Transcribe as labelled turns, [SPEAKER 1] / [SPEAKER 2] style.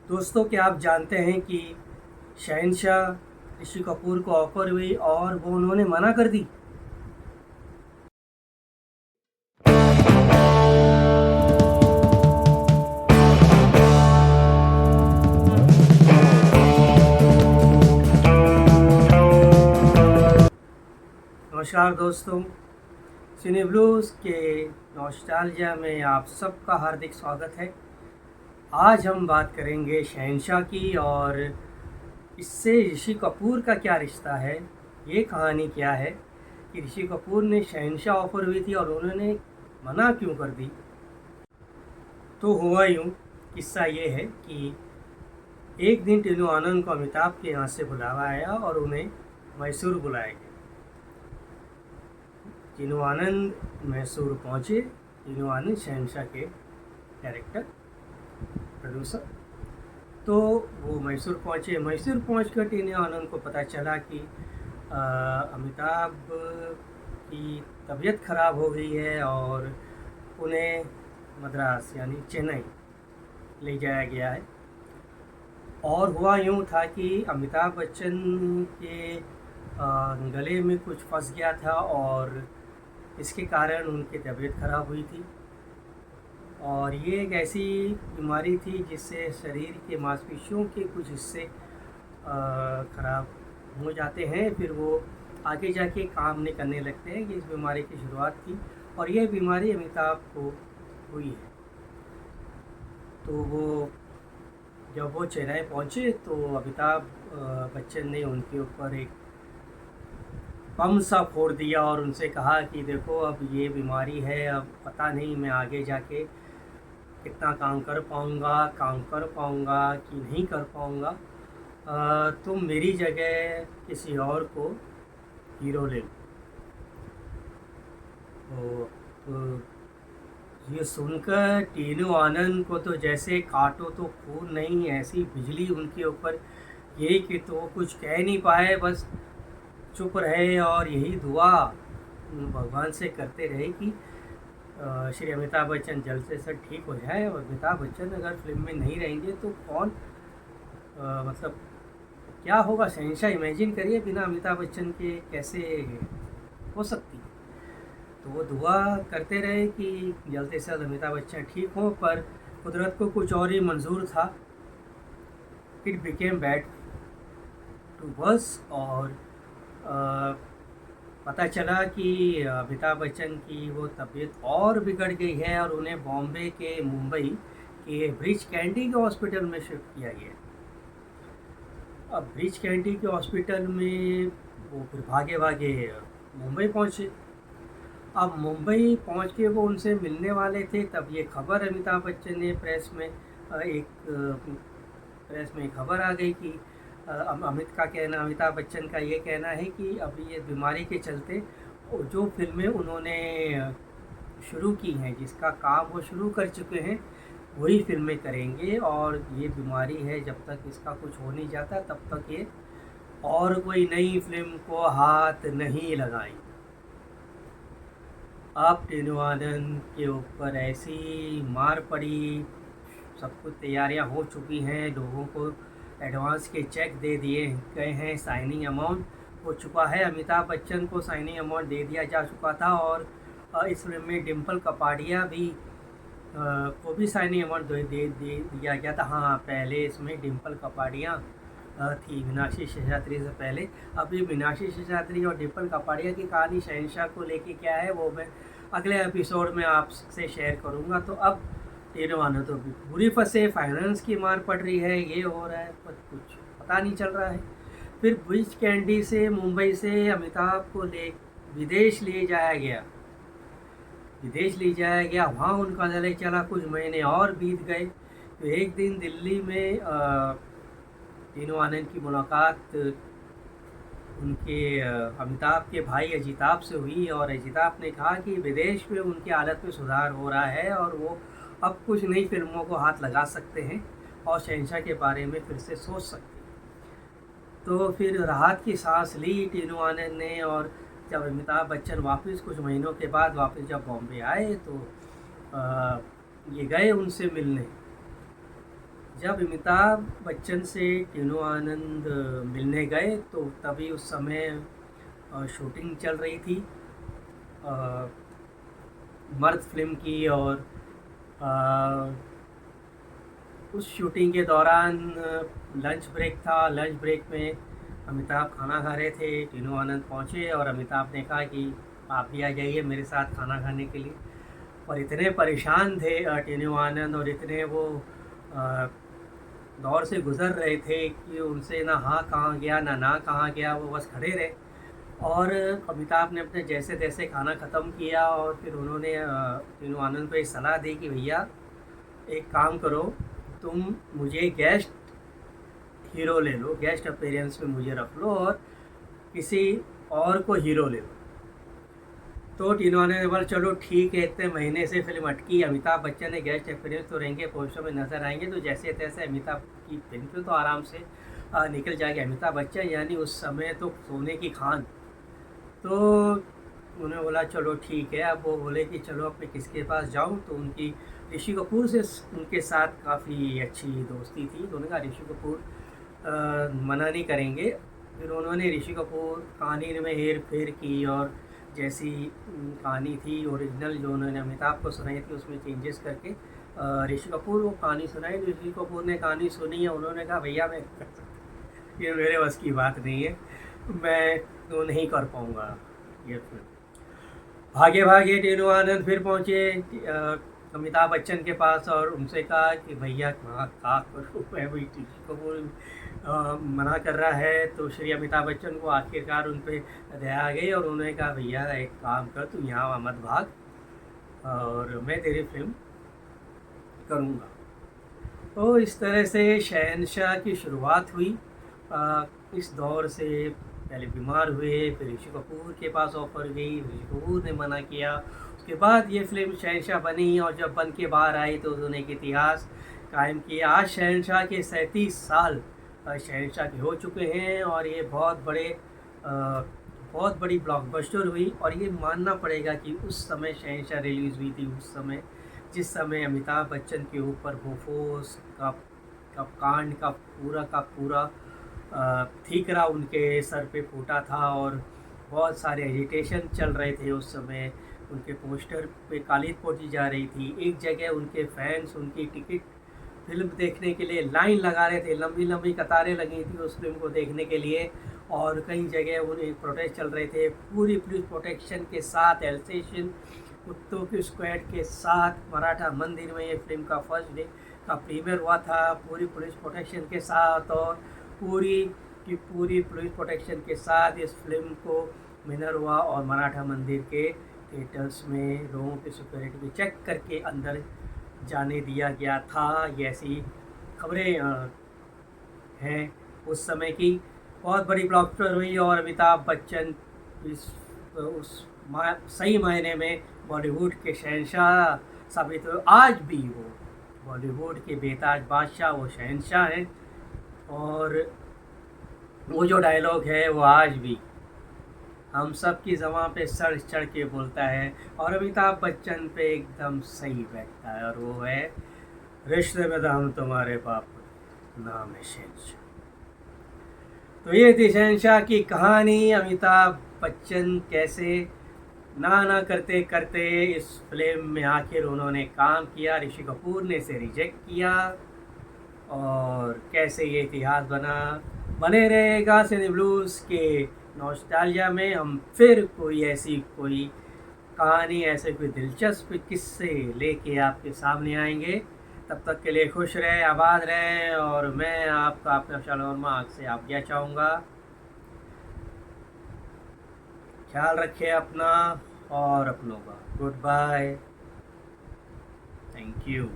[SPEAKER 1] दोस्तों, क्या आप जानते हैं कि शहंशाह ऋषि कपूर को ऑफर हुई और वो उन्होंने मना कर दी। नमस्कार दोस्तों, सिने ब्लूज के नॉस्टैल्जिया में आप सबका हार्दिक स्वागत है। आज हम बात करेंगे शहंशाह की और इससे ऋषि कपूर का क्या रिश्ता है। ये कहानी क्या है कि ऋषि कपूर ने शहंशाह ऑफर हुई थी और उन्होंने मना क्यों कर दी। तो हुआ यूँ, किस्सा ये है कि एक दिन टीनू आनंद को अमिताभ के यहाँ से बुलावा आया और उन्हें मैसूर बुलाया गया। टीनू आनंद मैसूर पहुँचे। टीनू आनंद शहंशाह के डायरेक्टर प्रोड्यूसर। तो वो मैसूर पहुँचे। मैसूर पहुँचकर टीनू आनंद को पता चला कि अमिताभ की तबीयत ख़राब हो गई है और उन्हें मद्रास यानी चेन्नई ले जाया गया है। और हुआ यूँ था कि अमिताभ बच्चन के गले में कुछ फंस गया था और इसके कारण उनकी तबीयत ख़राब हुई थी। और ये एक ऐसी बीमारी थी जिससे शरीर के मांसपेशियों के कुछ हिस्से ख़राब हो जाते हैं, फिर वो आगे जाके काम नहीं करने लगते हैं। ये इस बीमारी की शुरुआत थी और ये बीमारी अमिताभ को हुई है। तो जब वो चेन्नई पहुँचे तो अमिताभ बच्चन ने उनके ऊपर एक बम सा फोड़ दिया और उनसे कहा कि देखो, अब ये बीमारी है, अब पता नहीं मैं आगे जाके कितना काम कर पाऊँगा कि नहीं कर पाऊँगा। तुम मेरी जगह किसी और को हीरो ले लो। तो ये सुनकर टीनू आनंद को तो जैसे काटो तो खून नहीं, ऐसी बिजली उनके ऊपर यही कि तो वो कुछ कह नहीं पाए, बस चुप रहे और यही दुआ भगवान से करते रहे कि श्री अमिताभ बच्चन जल्द से जल्द ठीक हो जाए। और अमिताभ बच्चन अगर फिल्म में नहीं रहेंगे तो कौन मतलब क्या होगा। शहंशाह इमेजिन करिए, बिना अमिताभ बच्चन के कैसे हो सकती। तो वो दुआ करते रहे कि जल्द से जल्द अमिताभ बच्चन ठीक हो, पर कुदरत को कुछ और ही मंजूर था। It became bad to worse और पता चला कि अमिताभ बच्चन की वो तबीयत और बिगड़ गई है और उन्हें बॉम्बे के मुंबई के ब्रिच कैंडी के हॉस्पिटल में शिफ्ट किया गया। अब ब्रिच कैंडी के हॉस्पिटल में वो फिर भागे भागे मुंबई पहुँचे। अब मुंबई पहुँच के वो उनसे मिलने वाले थे, तब ये खबर अमिताभ बच्चन ने प्रेस में खबर आ गई कि अमिताभ बच्चन का ये कहना है कि अभी ये बीमारी के चलते जो फिल्में उन्होंने शुरू की हैं, जिसका काम वो शुरू कर चुके हैं, वही फिल्में करेंगे। और ये बीमारी है, जब तक इसका कुछ हो नहीं जाता तब तक ये और कोई नई फिल्म को हाथ नहीं लगाएंगे। अब टीनू आनंद के ऊपर ऐसी मार पड़ी, सब कुछ तैयारियां हो चुकी हैं, लोगों को एडवांस के चेक दे दिए गए हैं, साइनिंग अमाउंट हो चुका है। अमिताभ बच्चन को साइनिंग अमाउंट दे दिया जा चुका था और इस फिल्म में डिम्पल कपाड़िया भी को भी साइनिंग अमाउंट दे दिया गया था। हाँ, पहले इसमें डिम्पल कपाड़िया थी मीनाक्षी शेषाद्री से पहले। अभी मीनाक्षी शेषाद्री और डिम्पल कपाड़िया की कहानी शहंशाह को लेके क्या है वो मैं अगले एपिसोड में आपसे शेयर करूँगा। तो अब टीनू आनंद तो बुरी फंसे, फाइनेंस की मार पड़ रही है, ये हो रहा है, पर कुछ पता नहीं चल रहा है। फिर ब्रिच कैंडी से मुंबई से अमिताभ को विदेश ले जाया गया। वहाँ उनका दल चला, कुछ महीने और बीत गए। तो एक दिन दिल्ली में टीनू आनंद की मुलाकात उनके अमिताभ के भाई अजिताभ से हुई और अजिताभ ने कहा कि विदेश में उनकी हालत में सुधार हो रहा है और वो अब कुछ नई फिल्मों को हाथ लगा सकते हैं और शहंशाह के बारे में फिर से सोच सकते हैं। तो फिर राहत की सांस ली टीनू आनंद ने और जब अमिताभ बच्चन वापस कुछ महीनों के बाद वापस जब बॉम्बे आए तो ये गए उनसे मिलने। जब अमिताभ बच्चन से टीनू आनंद मिलने गए तो तभी उस समय शूटिंग चल रही थी मर्द फिल्म की, और उस शूटिंग के दौरान लंच ब्रेक था। लंच ब्रेक में अमिताभ खाना खा रहे थे, टीनू आनंद पहुँचे और अमिताभ ने कहा कि आप भी आ जाइए मेरे साथ खाना खाने के लिए। और इतने परेशान थे टीनू आनंद, और इतने वो दौर से गुज़र रहे थे कि उनसे ना हाँ कहाँ गया ना कहाँ गया, वो बस खड़े रहे। और अमिताभ ने अपने जैसे तैसे खाना ख़त्म किया और फिर उन्होंने टीनू आनंद को एक सलाह दी कि भैया एक काम करो, तुम मुझे गेस्ट हीरो ले लो, गेस्ट अपीयरेंस में मुझे रख लो और किसी और को हीरो ले लो। तो टीनू आनंद ने बोला चलो ठीक है, इतने महीने से फिल्म अटकी, अमिताभ बच्चन ने गेस्ट अपीयरेंस तो रहेंगे, पोस्टर में नज़र आएंगे, तो जैसे तैसे अमिताभ की फिल्म तो आराम से निकल जाएगी। अमिताभ बच्चन यानी उस समय तो सोने की खान। तो उन्होंने बोला चलो ठीक है। अब वो बोले कि चलो अब मैं किसके पास जाऊं, तो उनकी ऋषि कपूर से उनके साथ काफ़ी अच्छी दोस्ती थी, तो उन्होंने कहा ऋषि कपूर मना नहीं करेंगे। फिर उन्होंने ऋषि कपूर कहानी में हेर फेर की और जैसी कहानी थी ओरिजिनल जो उन्होंने अमिताभ को सुनाई थी उसमें चेंजेस करके ऋषि कपूर वो कहानी सुनाई। तो ऋषि कपूर ने कहानी सुनी है, उन्होंने कहा भैया मैं ये मेरे बस की बात नहीं है, मैं तो नहीं कर पाऊँगा ये फिल्म। भागे भागे टीनू आनंद फिर पहुँचे अमिताभ बच्चन के पास और उनसे कहा कि भैया कहाँ करूँ मैं, भाई ऋषि कपूर मना कर रहा है। तो श्री अमिताभ बच्चन को आखिरकार उन पर दया आ गई और उन्होंने कहा भैया एक काम कर, तू यहाँ मत भाग और मैं तेरी फिल्म करूँगा। तो इस तरह से शहंशाह की शुरुआत हुई। इस दौर से पहले बीमार हुए, फिर ऋषि कपूर के पास ऑफर गई, ऋषि कपूर ने मना किया, उसके बाद ये फिल्म शहंशाह बनी और जब बन के बाहर आई तो उन्होंने एक इतिहास कायम किया। आज शहंशाह के 37 साल शहंशाह के हो चुके हैं और ये बहुत बड़ी ब्लॉकबस्टर हुई। और ये मानना पड़ेगा कि उस समय शहंशाह रिलीज़ हुई थी, उस समय जिस समय अमिताभ बच्चन के ऊपर बोफोर्स का कांड का पूरा ठीकरा उनके सर पे फूटा था और बहुत सारे एजिटेशन चल रहे थे उस समय। उनके पोस्टर पे कालीन पोती जा रही थी, एक जगह उनके फैंस उनकी टिकट फिल्म देखने के लिए लाइन लगा रहे थे, लंबी लंबी कतारें लगी थी उस फिल्म को देखने के लिए। और कई जगह उन्हें प्रोटेस्ट चल रहे थे, पूरी पुलिस प्रोटेक्शन के साथ, एल्सेशन कुत्तों की स्क्वाड के साथ मराठा मंदिर में ये फिल्म का फर्स्ट डे का प्रीमियर हुआ था, पूरी पुलिस प्रोटेक्शन के साथ। और पूरी पुलिस प्रोटेक्शन के साथ इस फिल्म को विनर हुआ और मराठा मंदिर के थिएटर्स में लोगों की सिक्योरिटी चेक करके अंदर जाने दिया गया था। ये ऐसी खबरें हैं उस समय की। बहुत बड़ी ब्लॉकबस्टर हुई और अमिताभ बच्चन सही मायने में बॉलीवुड के शहंशाह साबित हुए। आज भी वो बॉलीवुड के बेताज बादशाह वो शहंशाह हैं और वो जो डायलॉग है वो आज भी हम सब की ज़बान पे सड़ चढ़ के बोलता है और अमिताभ बच्चन पे एकदम सही बैठता है, और वो है रिश्ते में तो हम तुम्हारे बाप, नाम है शहंशाह। तो ये थी शहंशाह की कहानी। अमिताभ बच्चन कैसे ना करते करते इस फिल्म में आखिर उन्होंने काम किया, ऋषि कपूर ने इसे रिजेक्ट किया और कैसे ये इतिहास बने रहेगा सिने ब्लूज़ के नॉस्टैल्जिया में। हम फिर कोई कहानी, ऐसे कोई दिलचस्प किस्से लेके आपके सामने आएंगे। तब तक के लिए खुश रहे, आबाद रहे और मैं आपका अपना शालोरमा आग से आज्ञा चाहूँगा। ख्याल रखें अपना और अपनों का। Goodbye, thank you.